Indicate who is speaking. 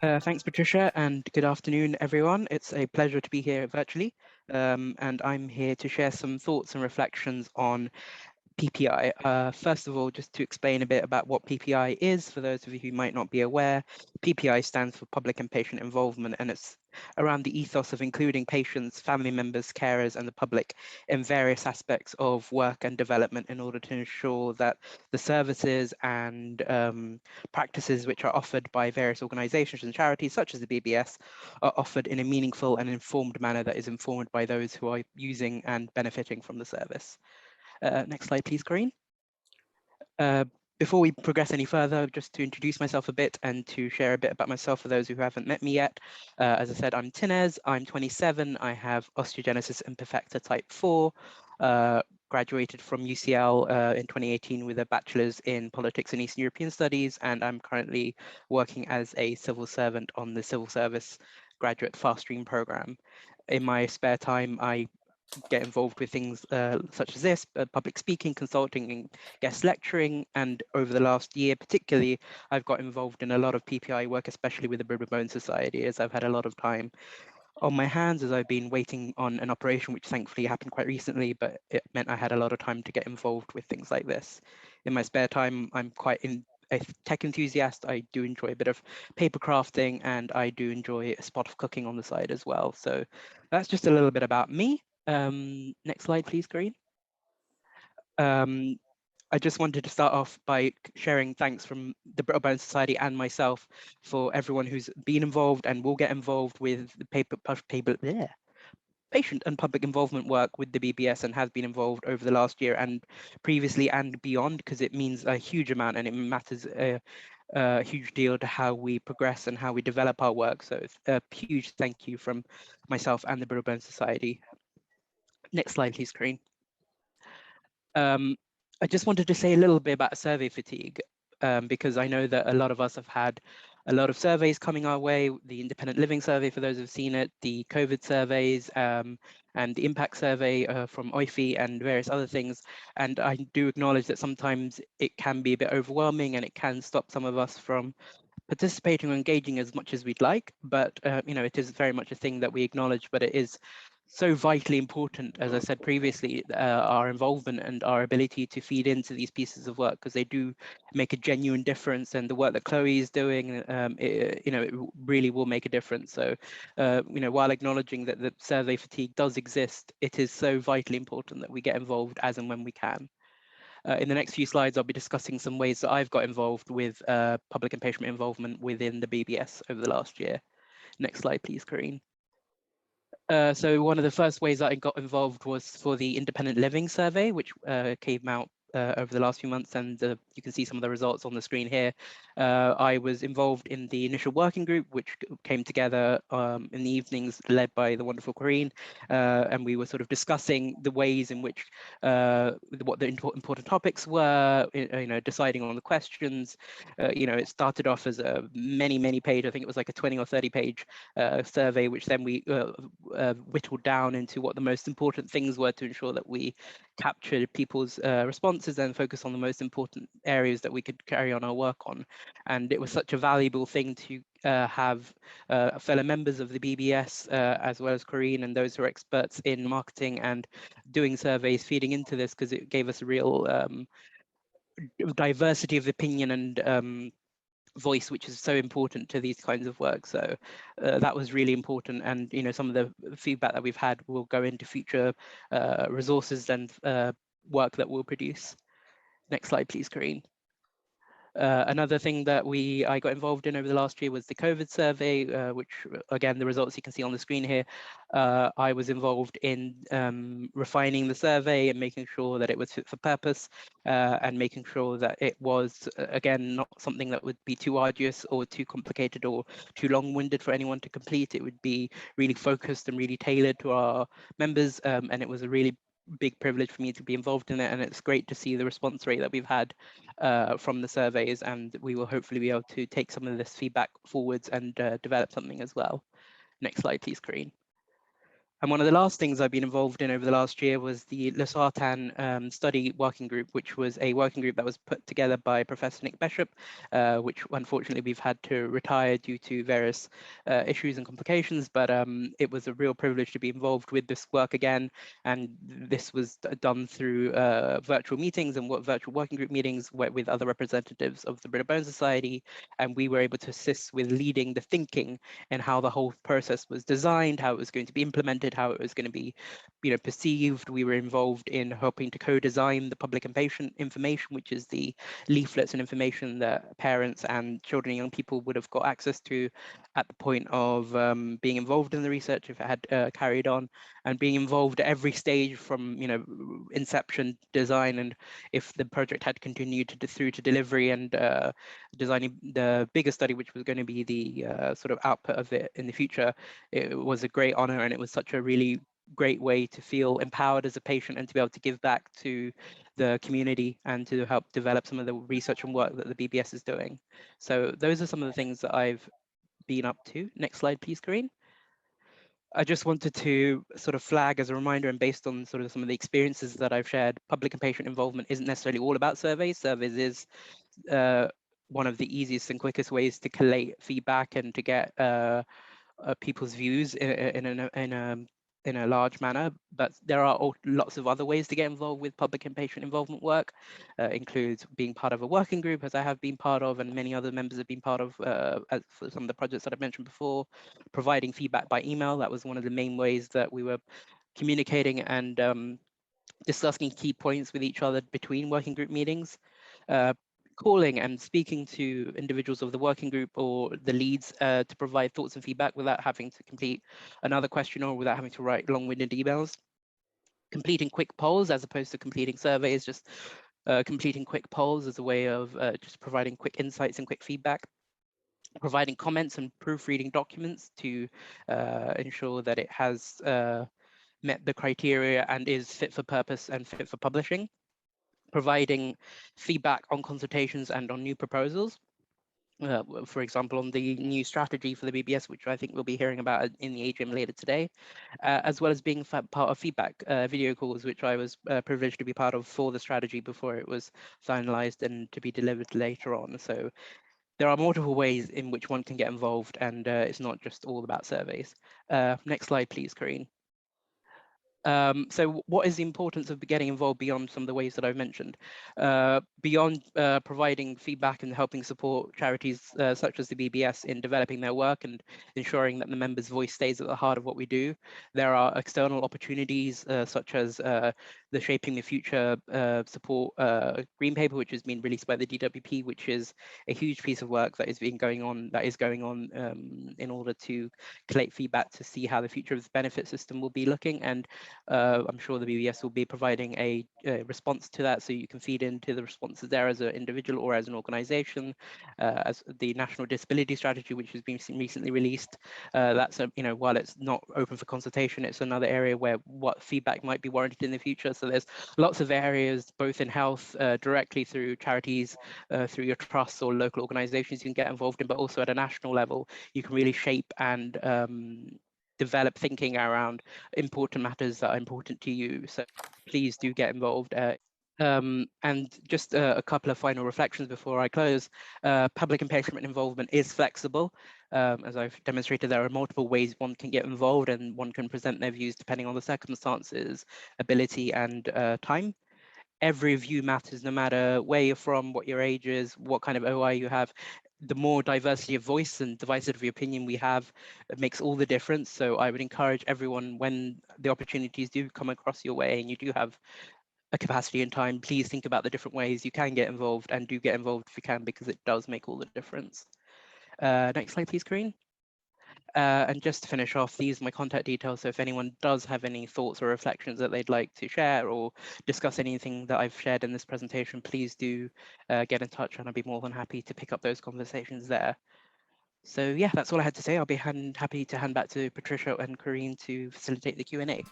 Speaker 1: Thanks, Patricia, and good afternoon, everyone. It's a pleasure to be here virtually, and I'm here to share some thoughts and reflections on PPI. First of all, just to explain a bit about what PPI is, for those of you who might not be aware, PPI stands for Public and Patient Involvement, and it's around the ethos of including patients, family members, carers, and the public in various aspects of work and development in order to ensure that the services and practices which are offered by various organizations and charities, such as the BBS, are offered in a meaningful and informed manner that is informed by those who are using and benefiting from the service. Next slide, please, Corinne. Before we progress any further, just to introduce myself a bit and to share a bit about myself for those who haven't met me yet. As I said, I'm Tinez, I'm 27, I have osteogenesis imperfecta type 4, graduated from UCL in 2018 with a bachelor's in politics and Eastern European studies, and I'm currently working as a civil servant on the civil service graduate fast stream program. In my spare time, I get involved with things such as this, public speaking, consulting, and guest lecturing. And over the last year, particularly, I've got involved in a lot of PPI work, especially with the Brittle Bone Society, as I've had a lot of time on my hands as I've been waiting on an operation, which thankfully happened quite recently, but it meant I had a lot of time to get involved with things like this. In my spare time, I'm quite a tech enthusiast. I do enjoy a bit of paper crafting, and I do enjoy a spot of cooking on the side as well. So that's just a little bit about me. Next slide, please, Corinne. I just wanted to start off by sharing thanks from the Brittle Bone Society and myself for everyone who's been involved and will get involved with the patient and public involvement work with the BBS and has been involved over the last year and previously and beyond, because it means a huge amount and it matters a huge deal to how we progress and how we develop our work. So it's a huge thank you from myself and the Brittle Bone Society. Next slide, please, Corinne. I just wanted to say a little bit about survey fatigue, because I know that a lot of us have had a lot of surveys coming our way, the independent living survey for those who've seen it, the COVID surveys, and the impact survey from OIFI and various other things. And I do acknowledge that sometimes it can be a bit overwhelming and it can stop some of us from participating or engaging as much as we'd like, but it is very much a thing that we acknowledge, but it is so vitally important, as I said previously, our involvement and our ability to feed into these pieces of work, because they do make a genuine difference, and the work that Chloe is doing, it really will make a difference. So, while acknowledging that the survey fatigue does exist, it is so vitally important that we get involved as and when we can. In the next few slides, I'll be discussing some ways that I've got involved with public and patient involvement within the BBS over the last year. Next slide, please, Corinne. So one of the first ways that I got involved was for the independent living survey, which came out over the last few months, and you can see some of the results on the screen here. I was involved in the initial working group, which came together in the evenings, led by the wonderful Corinne, and we were sort of discussing the ways in which what the important topics were, deciding on the questions. It started off as a many page, I think it was like a 20 or 30 page survey, which then we whittled down into what the most important things were to ensure that we captured people's responses and focus on the most important areas that we could carry on our work on. And it was such a valuable thing to have fellow members of the BBS, as well as Corinne and those who are experts in marketing and doing surveys feeding into this, because it gave us a real diversity of opinion and voice, which is so important to these kinds of work. So that was really important, and some of the feedback that we've had will go into future resources and work that we'll produce. Next slide, please, Corinne. Another thing that I got involved in over the last year was the COVID survey, which again, the results you can see on the screen here. I was involved in refining the survey and making sure that it was fit for purpose, and making sure that it was, again, not something that would be too arduous or too complicated or too long-winded for anyone to complete. It would be really focused and really tailored to our members, and it was a really big privilege for me to be involved in it, and it's great to see the response rate that we've had from the surveys, and we will hopefully be able to take some of this feedback forwards and develop something as well. Next slide, please, Corinne. And one of the last things I've been involved in over the last year was the Losartan study working group, which was a working group that was put together by Professor Nick Bishop, which unfortunately we've had to retire due to various issues and complications. But it was a real privilege to be involved with this work again. And this was done through virtual meetings and virtual working group meetings with other representatives of the Brittle Bone Society. And we were able to assist with leading the thinking and how the whole process was designed, how it was going to be implemented, how it was going to be, perceived. We were involved in helping to co-design the public and patient information, which is the leaflets and information that parents and children and young people would have got access to at the point of being involved in the research if it had carried on, and being involved at every stage from inception, design, and if the project had continued through to delivery and designing the bigger study, which was going to be the sort of output of it in the future. It was a great honor, and it was such a really great way to feel empowered as a patient and to be able to give back to the community and to help develop some of the research and work that the BBS is doing. So those are some of the things that I've been up to. Next slide, please, Corinne. I just wanted to sort of flag as a reminder, and based on sort of some of the experiences that I've shared, public and patient involvement isn't necessarily all about surveys. Surveys is one of the easiest and quickest ways to collate feedback and to get people's views in a large manner, but there are lots of other ways to get involved with public and patient involvement work. Includes being part of a working group, as I have been part of, and many other members have been part of for some of the projects that I've mentioned before. Providing feedback by email, that was one of the main ways that we were communicating and discussing key points with each other between working group meetings. Calling and speaking to individuals of the working group or the leads to provide thoughts and feedback without having to complete another question or without having to write long-winded emails. Completing quick polls as opposed to completing surveys, just completing quick polls as a way of just providing quick insights and quick feedback. Providing comments and proofreading documents to ensure that it has met the criteria and is fit for purpose and fit for publishing. Providing feedback on consultations and on new proposals. For example, on the new strategy for the BBS, which I think we'll be hearing about in the AGM later today, as well as being part of feedback video calls, which I was privileged to be part of for the strategy before it was finalized and to be delivered later on. So there are multiple ways in which one can get involved, and it's not just all about surveys. Next slide, please, Corinne. So what is the importance of getting involved beyond some of the ways that I've mentioned? Beyond providing feedback and helping support charities such as the BBS in developing their work and ensuring that the members' voice stays at the heart of what we do, there are external opportunities such as the Shaping the Future support green paper, which has been released by the DWP, which is a huge piece of work that is going on in order to collect feedback to see how the future of the benefit system will be looking. And I'm sure the BBS will be providing a response to that, so you can feed into the responses there as an individual or as an organization. As the National Disability Strategy, which has been recently released, that's while it's not open for consultation, it's another area where what feedback might be warranted in the future. So there's lots of areas, both in health, directly through charities, through your trusts or local organizations you can get involved in, but also at a national level, you can really shape and develop thinking around important matters that are important to you. So please do get involved. And just a couple of final reflections before I close. Public and patient involvement is flexible. As I've demonstrated, there are multiple ways one can get involved and one can present their views depending on the circumstances, ability, and time. Every view matters, no matter where you're from, what your age is, what kind of OI you have. The more diversity of voice and diversity of opinion we have, it makes all the difference. So I would encourage everyone, when the opportunities do come across your way and you do have a capacity and time, please think about the different ways you can get involved, and do get involved if you can, because it does make all the difference. Next slide, please, Corinne. And just to finish off, these are my contact details. So if anyone does have any thoughts or reflections that they'd like to share or discuss anything that I've shared in this presentation, please do get in touch, and I'd be more than happy to pick up those conversations there. So yeah, that's all I had to say. I'll be happy to hand back to Patricia and Corinne to facilitate the Q&A.